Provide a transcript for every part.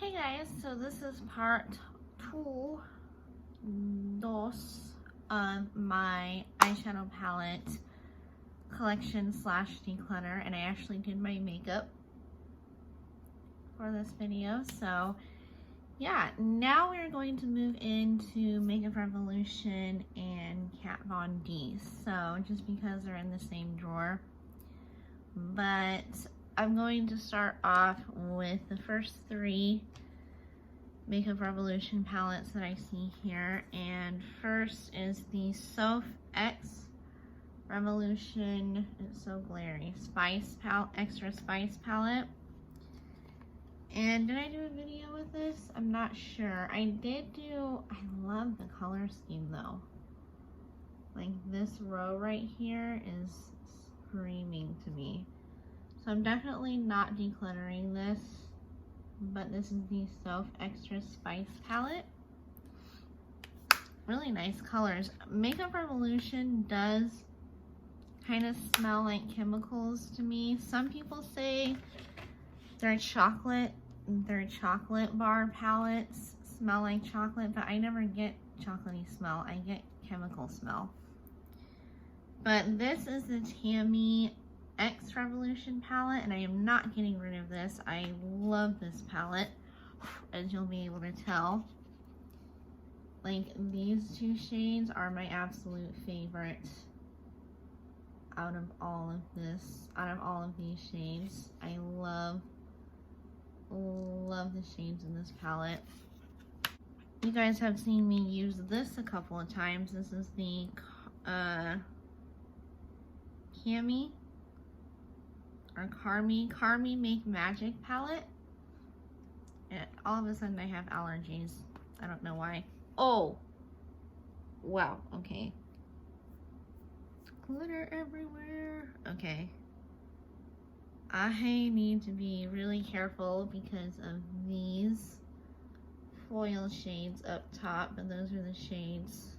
Hey guys, so this is part dos of my eyeshadow palette collection slash declutter, and I actually did my makeup for this video. So yeah, now we're going to move into Makeup Revolution and Kat Von D. So just because they're in the same drawer, but I'm going to start off with the first three Makeup Revolution palettes that I see here. And first is the Sof X Revolution, it's so glary, Spice Palette, Extra Spice Palette. And did I do a video with this? I'm not sure. I did do, I love the color scheme though. Like this row right here is screaming to me. So I'm definitely not decluttering this, but this is the Sof Extra Spice Palette. Really nice colors. Makeup Revolution does kind of smell like chemicals to me. Some people say their chocolate bar palettes smell like chocolate, but I never get chocolatey smell. I get chemical smell. But this is the Tammy X Revolution palette, and I am not getting rid of this. I love this palette, as you'll be able to tell. Like, these two shades are my absolute favorite out of all of these shades. I love the shades in this palette. You guys have seen me use this a couple of times. This is the Carmi Make Magic palette. And all of a sudden I have allergies. I don't know why. Oh, wow, okay. Glitter everywhere. Okay. I need to be really careful because of these foil shades up top, and those are the shades.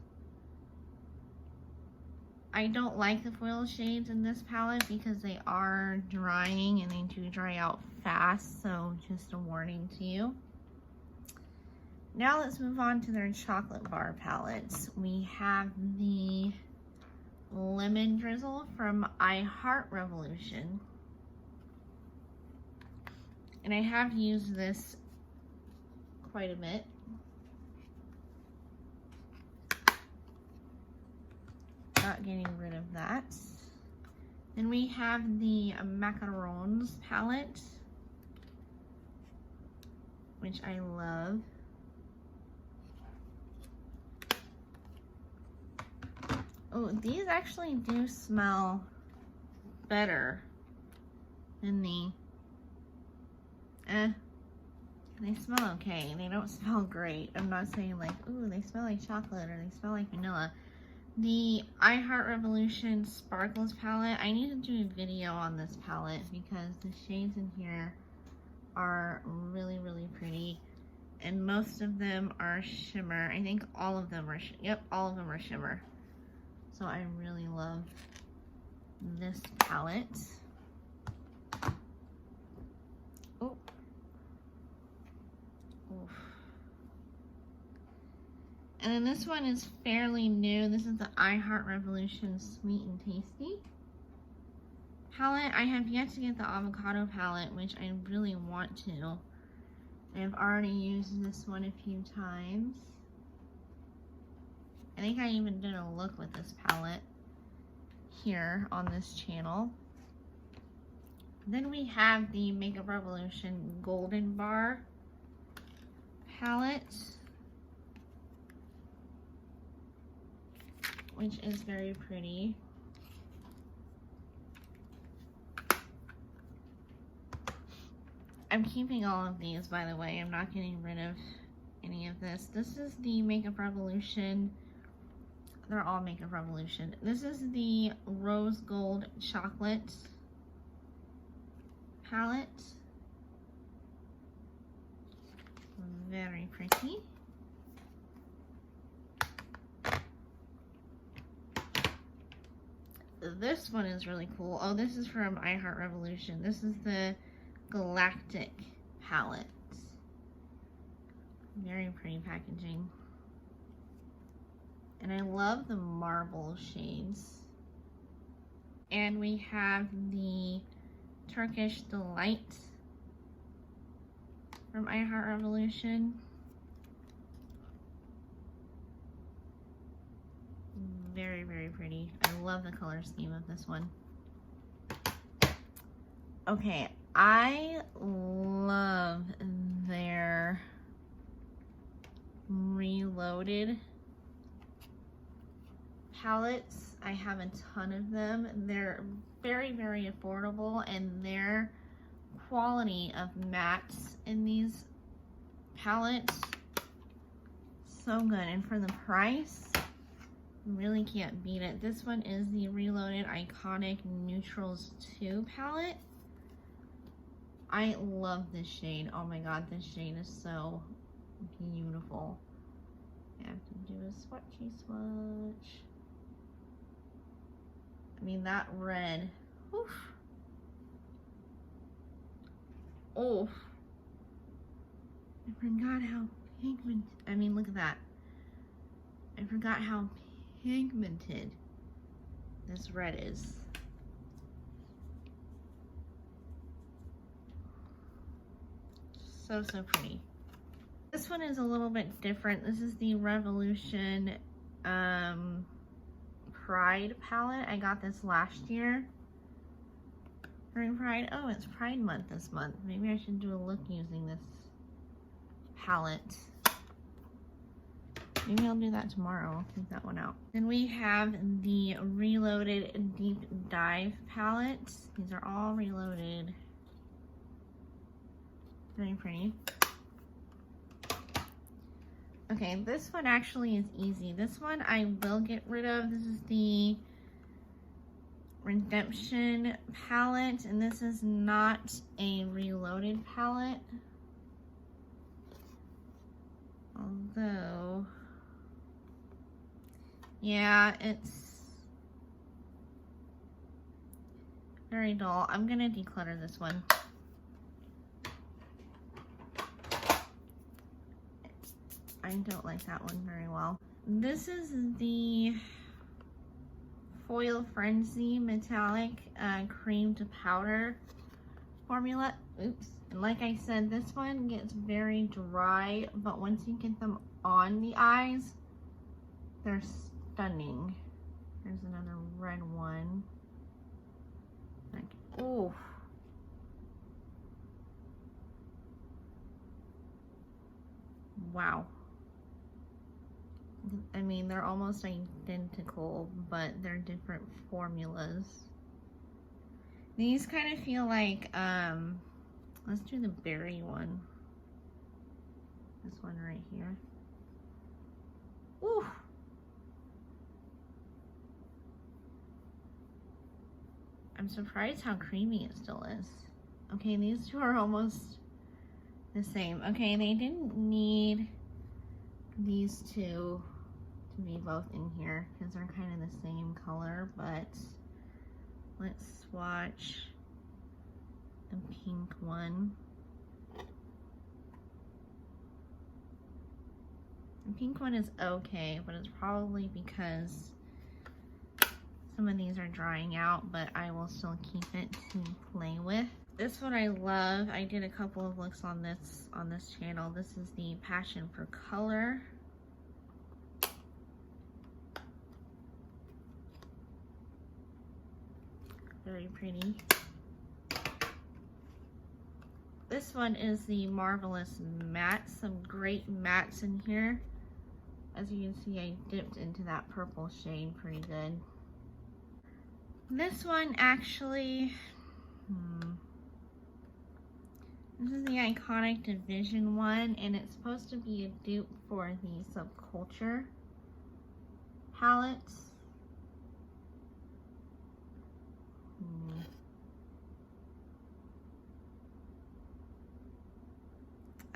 I don't like the foil shades in this palette because they are drying and they do dry out fast, so just a warning to you. Now let's move on to their chocolate bar palettes. We have the Lemon Drizzle from I Heart Revolution. And I have used this quite a bit. Not getting rid of that. Then we have the Macaroons Palette, which I love. Oh, these actually do smell better than the they smell okay. They don't smell great. I'm not saying like, ooh, they smell like chocolate or they smell like vanilla. The I Heart Revolution Sparkles palette, I need to do a video on this palette because the shades in here are really, really pretty. And most of them are shimmer. I think all of them are, yep, all of them are shimmer. So I really love this palette. Oh. Oof. And then this one is fairly new. This is the I Heart Revolution Sweet and Tasty palette. I have yet to get the avocado palette, which I really want to. I've already used this one a few times. I think I even did a look with this palette here on this channel. Then we have the Makeup Revolution Golden Bar palette, which is very pretty. I'm keeping all of these, by the way. I'm not getting rid of any of this. This is the Makeup Revolution. They're all Makeup Revolution. This is the Rose Gold Chocolate palette. Very pretty. This one is really cool. Oh, this is from I Heart Revolution. This is the Galactic palette. Very pretty packaging. And I love the marble shades. And we have the Turkish Delight from I Heart Revolution. Very, very pretty. I love the color scheme of this one. Okay, I love their Reloaded palettes. I have a ton of them. They're very, very affordable, and their quality of mattes in these palettes, so good. And for the price, really can't beat it. This one is the Reloaded Iconic Neutrals 2 palette. I love this shade. Oh my god, this shade is so beautiful. I have to do a swatchy swatch. I mean, that red. Oof. Oh. I forgot how pigmented. I mean, look at that. I forgot how pigmented this red is. So, so pretty. This one is a little bit different. This is the Revolution Pride palette. I got this last year during Pride. Oh, it's Pride month this month. Maybe I should do a look using this palette. Maybe I'll do that tomorrow. I'll take that one out. Then we have the Reloaded Deep Dive palette. These are all reloaded. Very pretty. Okay, this one actually is easy. This one I will get rid of. This is the Redemption palette, and this is not a reloaded palette. Although, yeah, it's very dull. I'm gonna declutter this one. I don't like that one very well. This is the Foil Frenzy Metallic Cream to Powder formula. Oops. And like I said, this one gets very dry, but once you get them on the eyes, they're stunning. There's another red one. Like, oh. Wow. I mean, they're almost identical, but they're different formulas. These kind of feel like, let's do the berry one. This one right here. Ooh. I'm surprised how creamy it still is. Okay, these two are almost the same. Okay, they didn't need these two to be both in here because they're kind of the same color, but let's swatch the pink one. The pink one is okay, but it's probably because some of these are drying out, but I will still keep it to play with. This one I love. I did a couple of looks on this channel. This is the Passion for Color. Very pretty. This one is the Marvelous Matte. Some great mattes in here. As you can see, I dipped into that purple shade pretty good. This one actually, this is the Iconic Division one, and it's supposed to be a dupe for the Subculture palettes.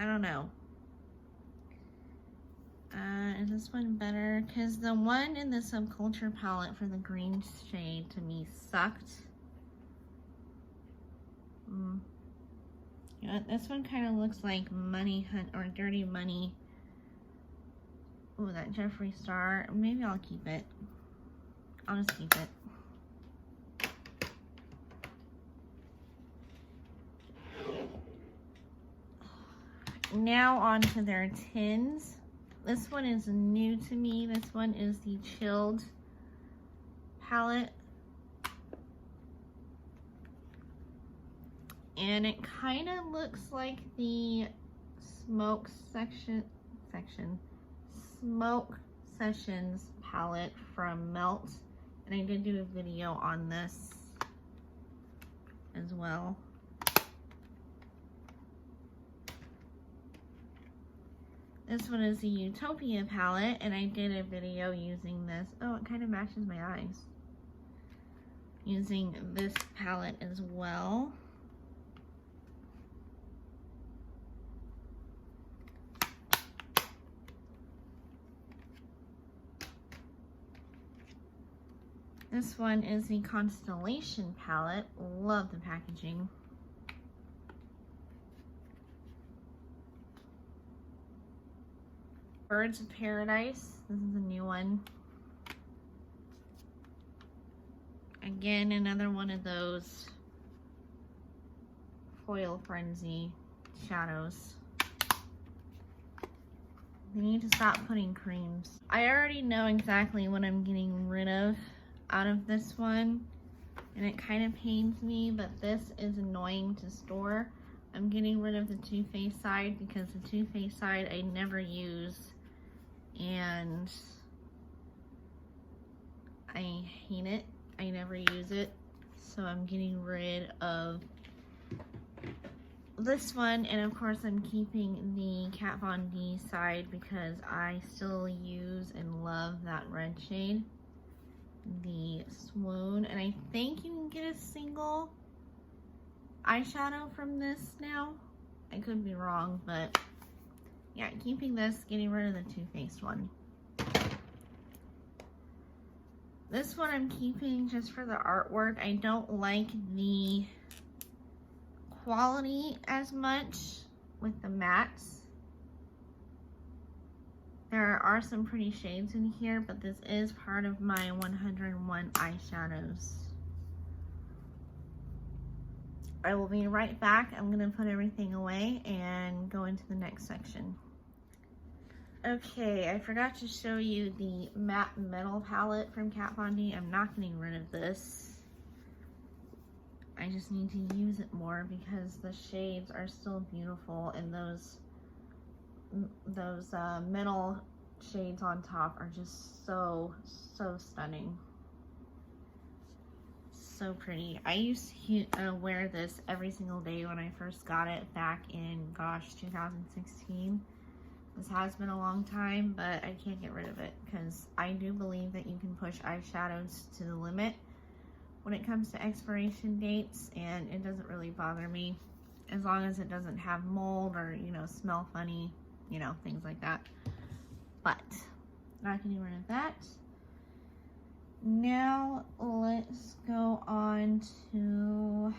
I don't know. Is this one better? Because the one in the Subculture palette for the green shade to me sucked. You know, this one kind of looks like Money Hunt or Dirty Money Ooh, that Jeffree Star. Maybe I'll keep it. I'll just keep it. Now on to their tins. This one is new to me. This one is the Chilled palette. And it kind of looks like the Smoke Sessions palette from Melt. And I did do a video on this as well. This one is the Utopia palette, and I did a video using this. Oh, it kind of matches my eyes. Using this palette as well. This one is the Constellation Palette. Love the packaging. Birds of Paradise. This is a new one. Again, another one of those Foil Frenzy shadows. They need to stop putting creams. I already know exactly what I'm getting rid of out of this one, and it kind of pains me, but this is annoying to store. I'm getting rid of the Too Faced side because the Too Faced side I never use, and I hate it. I never use it, so I'm getting rid of this one, and of course I'm keeping the Kat Von D side because I still use and love that red shade, the Swoon, and I think you can get a single eyeshadow from this now. I could be wrong, but yeah, keeping this, getting rid of the Too Faced one. This one I'm keeping just for the artwork. I don't like the quality as much with the mattes. There are some pretty shades in here, but this is part of my 101 eyeshadows. I will be right back. I'm gonna put everything away and go into the next section. Okay, I forgot to show you the matte Metal Palette from Kat Von D. I'm not getting rid of this. I just need to use it more because the shades are still beautiful, and those metal shades on top are just so stunning. So pretty. I used to wear this every single day when I first got it back in, gosh, 2016. This has been a long time, but I can't get rid of it because I do believe that you can push eyeshadows to the limit when it comes to expiration dates, and it doesn't really bother me as long as it doesn't have mold or, you know, smell funny, you know, things like that. But not getting rid of that. Now let's go on to,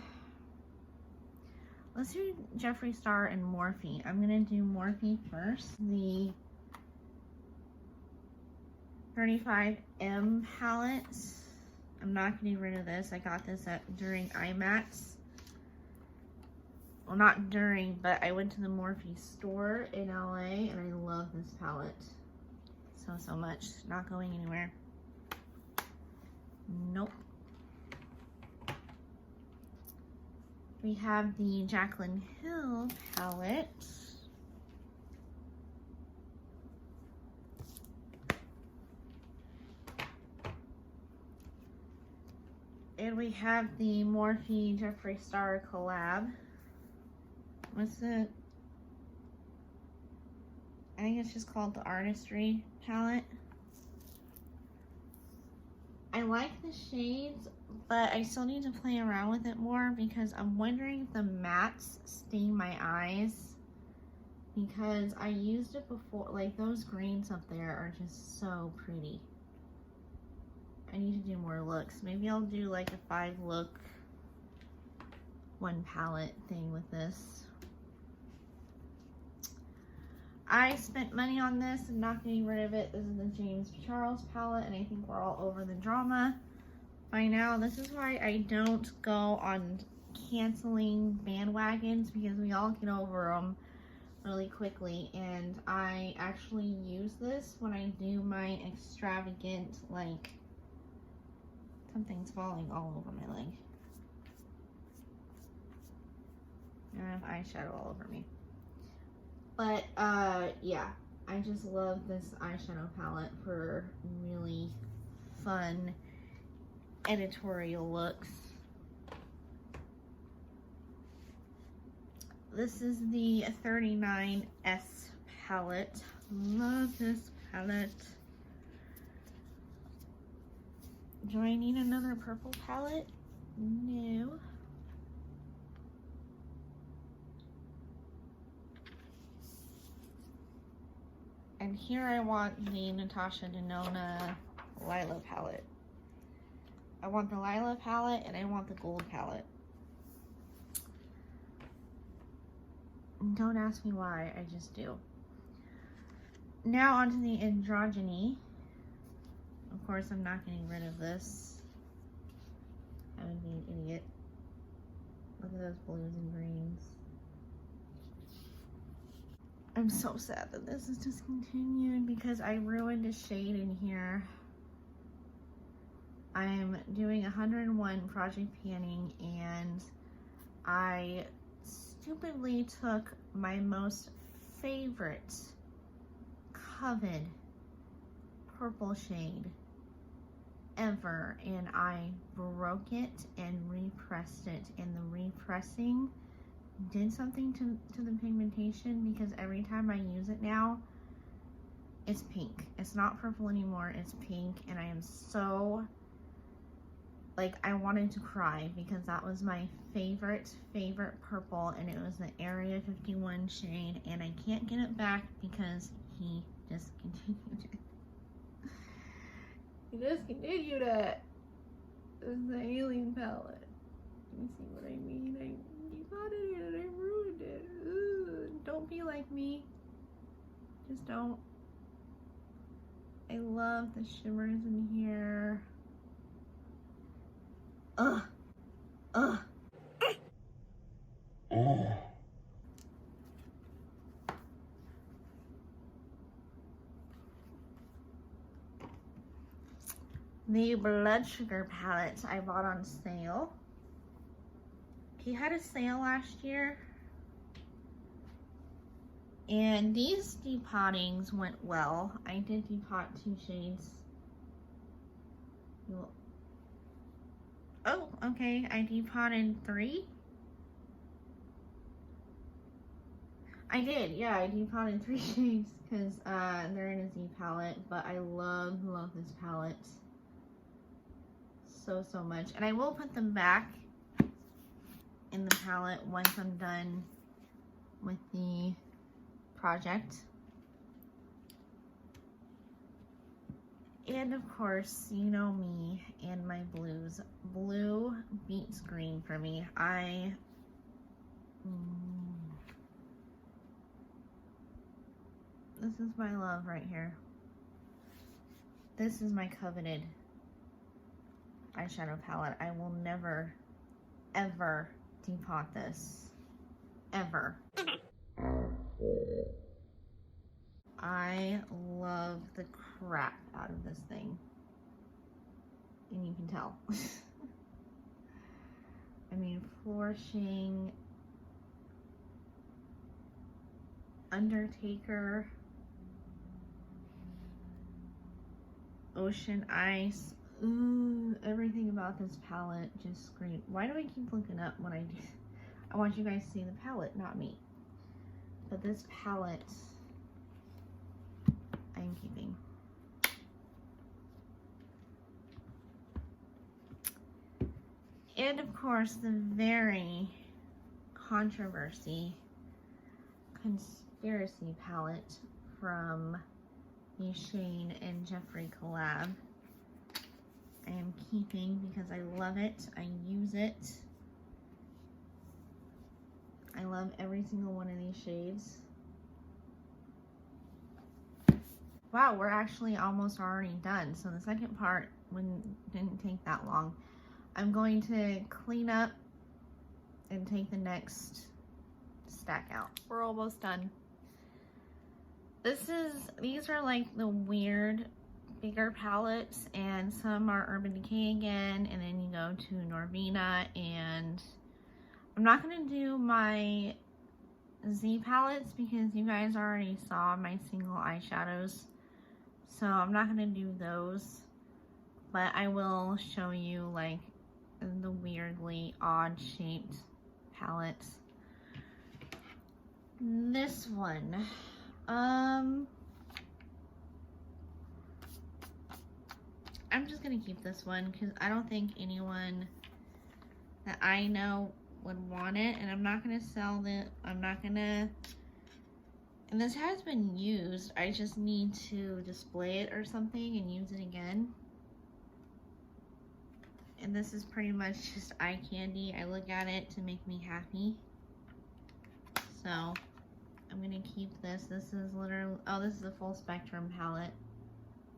let's do Jeffree Star and Morphe. I'm gonna do Morphe first. The 35M palette. I'm not getting rid of this. I got this during IMAX. Well, not during, but I went to the Morphe store in LA, and I love this palette so much. Not going anywhere. Nope. We have the Jaclyn Hill palette. And we have the Morphe Jeffree Star collab. What's it? I think it's just called the Artistry palette. I like the shades, but I still need to play around with it more because I'm wondering if the mattes stain my eyes, because I used it before. Like, those greens up there are just so pretty. I need to do more looks. Maybe I'll do like a 5-look, 1 palette thing with this. I spent money on this and not getting rid of it. This is the James Charles palette, and I think we're all over the drama by now. This is why I don't go on canceling bandwagons, because we all get over them really quickly. And I actually use this when I do my extravagant, like, something's falling all over my leg. And I have eyeshadow all over me. But, yeah, I just love this eyeshadow palette for really fun editorial looks. This is the 39S palette. Love this palette. Do I need another purple palette? No. And here I want the Natasha Denona Lila palette. I want the Lila palette and I want the gold palette. Don't ask me why, I just do. Now onto the androgyny. Of course, I'm not getting rid of this. I would be an idiot. Look at those blues and greens. I'm so sad that this is discontinued because I ruined a shade in here. I'm doing 101 project panning, and I stupidly took my most favorite coveted purple shade ever, and I broke it and repressed it, and the repressing did something to the pigmentation, because every time I use it now, it's pink. It's not purple anymore, it's pink, and I am so, like, I wanted to cry because that was my favorite purple, and it was the Area 51 shade, and I can't get it back because he discontinued it. He discontinued it. This is the Alien palette. You see what I mean? You got it in and I ruined it. Ugh. Don't be like me. Just don't. I love the shimmers in here. Ugh. Ugh. The Blood Sugar palette I bought on sale. He had a sale last year. And these depottings went well. I did depot 2 shades. Oh, okay. I depotted 3. I did, yeah. I depotted 3 shades because they're in a Z palette. But I love this palette so much. And I will put them back in the palette once I'm done with the project. And of course, you know me and my blues. Blue beats green for me. This is my love right here. This is my coveted eyeshadow palette. I will never, ever depot this. Ever. I love the crap out of this thing. And you can tell. I mean, Flourishing, Undertaker, Ocean Ice. Ooh, everything about this palette just screams. Why do I keep looking up when I do? I want you guys to see the palette, not me. But this palette, I'm keeping. And of course, the very conspiracy palette from the Shane and Jeffree collab. I am keeping because I love it. I use it. I love every single one of these shades. Wow, we're actually almost already done. So the second part didn't take that long. I'm going to clean up and take the next stack out. We're almost done. These are like the weird bigger palettes, and some are Urban Decay again, and then you go to Norvina, and I'm not gonna do my Z palettes because you guys already saw my single eyeshadows. So I'm not gonna do those, but I will show you like the weirdly odd shaped palettes. This one, I'm just gonna keep this one because I don't think anyone that I know would want it, and I'm not gonna sell it. And this has been used. I just need to display it or something and use it again. And this is pretty much just eye candy. I look at it to make me happy. So I'm gonna keep this. This is literally, oh, this is a full spectrum palette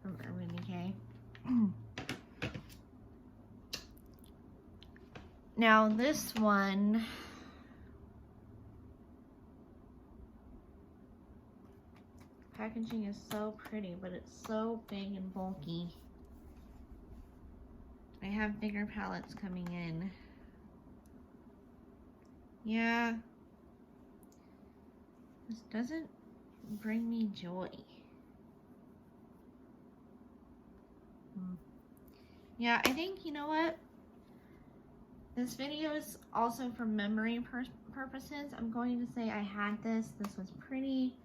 from Urban Decay. Now this one, packaging is so pretty, but it's so big and bulky. I have bigger palettes coming in. Yeah, this doesn't bring me joy. Yeah, I think, you know what? This video is also for memory purposes. I'm going to say I had this. This was pretty.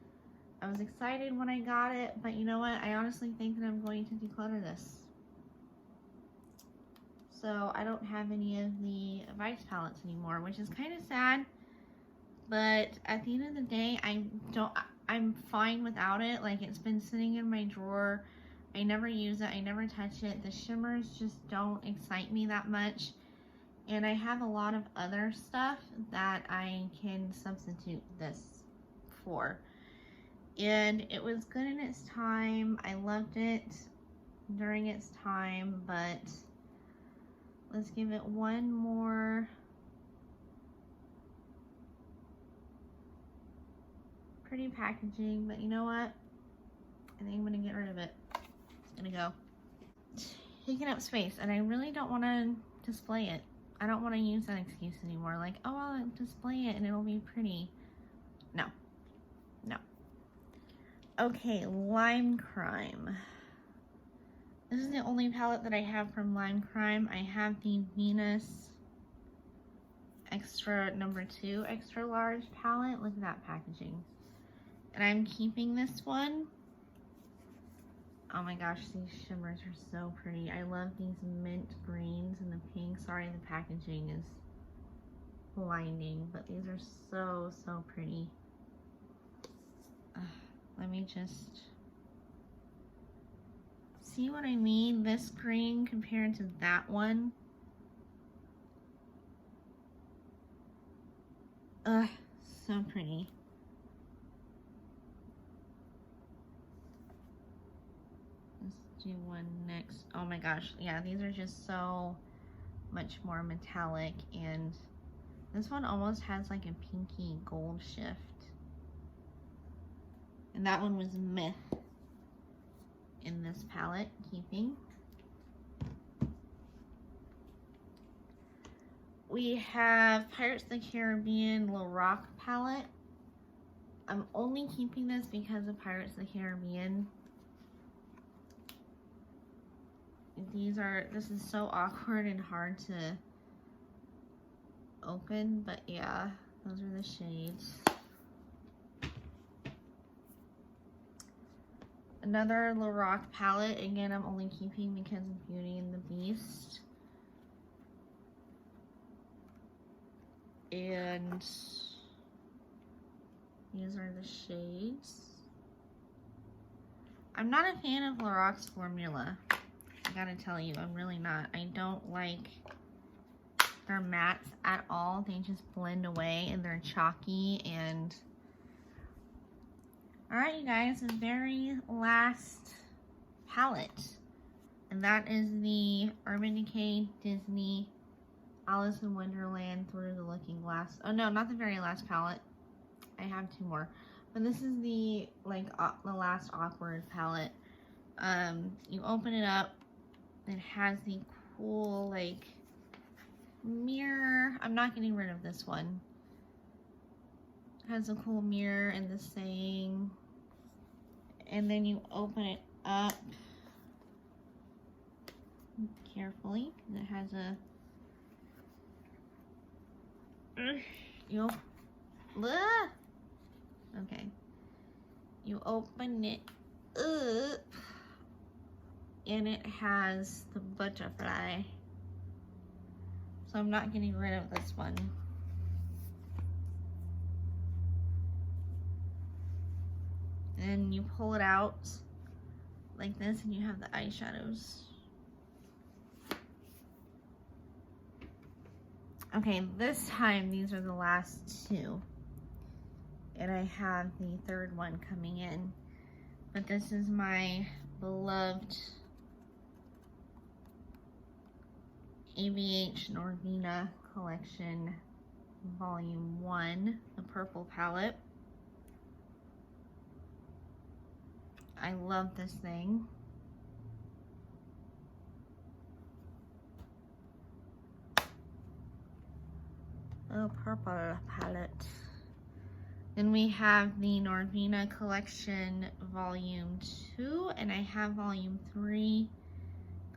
I was excited when I got it, but you know what? I honestly think that I'm going to declutter this. So I don't have any of the Vice palettes anymore, which is kind of sad. But at the end of the day, I'm fine without it. Like, it's been sitting in my drawer. I never use it. I never touch it. The shimmers just don't excite me that much. And I have a lot of other stuff that I can substitute this for. And it was good in its time. I loved it during its time, but let's give it one more pretty packaging. But you know what? I think I'm gonna get rid of it. It's gonna go. Taking up space, and I really don't want to display it. I don't want to use that excuse anymore. Like, oh, I'll display it and it'll be pretty. No. No. Okay, Lime Crime. This is the only palette that I have from Lime Crime. I have the Venus Extra #2 extra large palette. Look at that packaging. And I'm keeping this one. Oh my gosh, these shimmers are so pretty. I love these mint greens and the pink. Sorry, the packaging is blinding, but these are so, so pretty. Let me just see what I mean. This green compared to that one. So pretty. Do one next. Oh my gosh, yeah, these are just so much more metallic, and this one almost has like a pinky gold shift, and that one was Myth in this palette. Keeping. We have Pirates of the Caribbean Lorac palette. I'm only keeping this because of Pirates of the Caribbean. This is so awkward and hard to open, but yeah, those are the shades. Another Lorac palette. Again, I'm only keeping because of Beauty and the Beast. And these are the shades. I'm not a fan of Lorac's formula. I gotta tell you, I'm really not. I don't like their mattes at all. They just blend away and they're chalky, and Alright, you guys, the very last palette. And that is the Urban Decay Disney Alice in Wonderland Through the Looking Glass. Oh no, not the very last palette. I have two more. But this is the, like, the last awkward palette. You open it up. It has the cool, like, mirror. I'm not getting rid of this one. It has a cool mirror and the saying. And then you open it up carefully. It has a... Okay. You open it up. And it has the butterfly. So I'm not getting rid of this one. And you pull it out like this and you have the eyeshadows. Okay, this time these are the last two. And I have the third one coming in. But this is my beloved ABH Norvina Collection Volume 1, the purple palette. I love this thing. Oh, purple palette. Then we have the Norvina Collection Volume 2, and I have Volume 3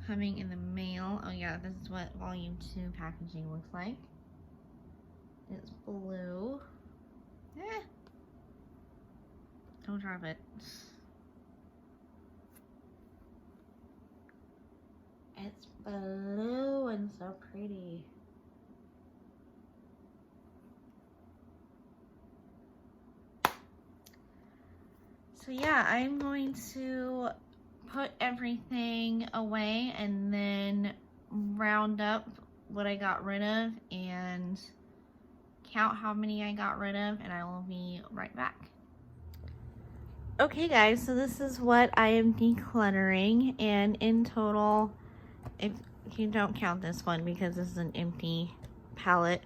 coming in the mail. Oh yeah, this is what Volume 2 packaging looks like. It's blue. Don't drop it. It's blue and so pretty. So yeah, I'm going to put everything away and then round up what I got rid of and count how many I got rid of, and I will be right back. Okay guys, so this is what I am decluttering, and in total, if you don't count this one because this is an empty palette,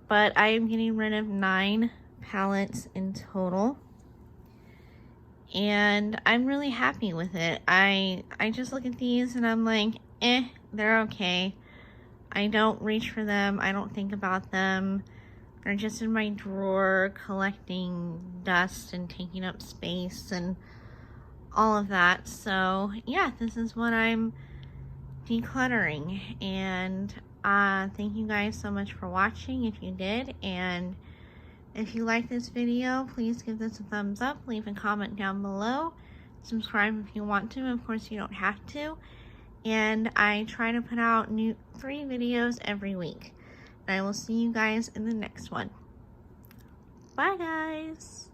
but I am getting rid of 9 palettes in total. And I'm really happy with it. I just look at these and I'm like, they're okay. I don't reach for them. I don't think about them. They're just in my drawer collecting dust and taking up space and all of that. So yeah, this is what I'm decluttering. And thank you guys so much for watching if you did. And if you like this video, please give this a thumbs up, leave a comment down below, subscribe if you want to. Of course, you don't have to. And I try to put out 3 videos every week. And I will see you guys in the next one. Bye, guys.